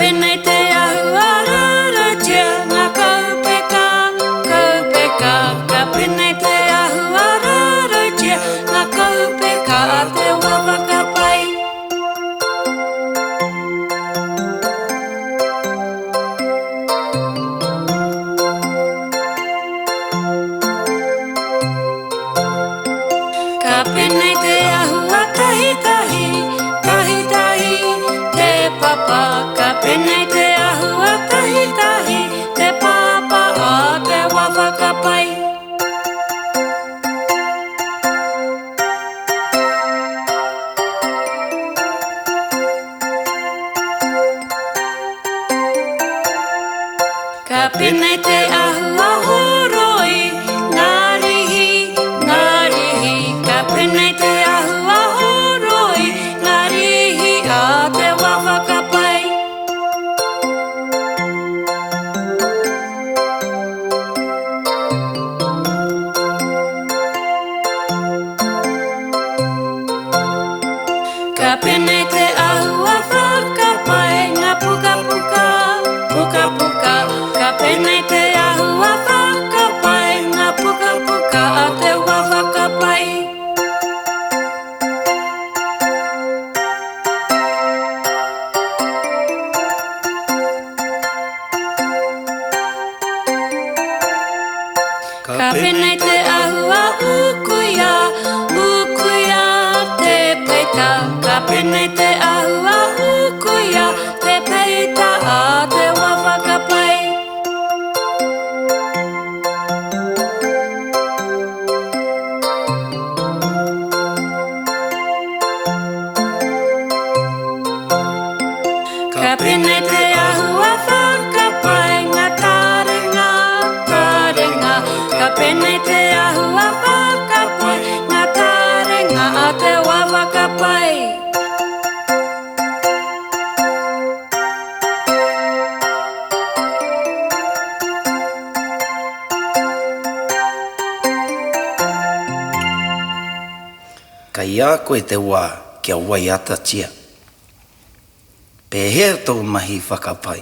penei te ahu arara tia ngā kaupeka, kaupeka. Ka penei te ahu arara tia ngā kaupeka a te wawaka pai. Ka penei te ahu a tahi tahi, tahi tahi, te papa. Ka penei te ahu a tahi tahi, te papa a te wawaka pai. Ka penei te ahu a horoi, ngā rihi, ngā rihi. Ka penei te ahu a horoi, ngā rihi a te wawaka pai. Ka penei te ahu a whakapai, ngā puka puka, puka puka. Ka penei te ahu a whakapai, ngā puka puka a te wawaka pai. Ka penei te ahu a ukuia, ukuia te peita. Ka penei te ahu a ukuia, te peita a te wawaka pai. Ka penei te ahu a whakapai, ngā tarenga, tarenga. Ka penei te ahu a whakapai, ngā tarenga a te wawaka pai. Ka ia koe te wā kia wai ata tia. Pehea tō mahi whakapai.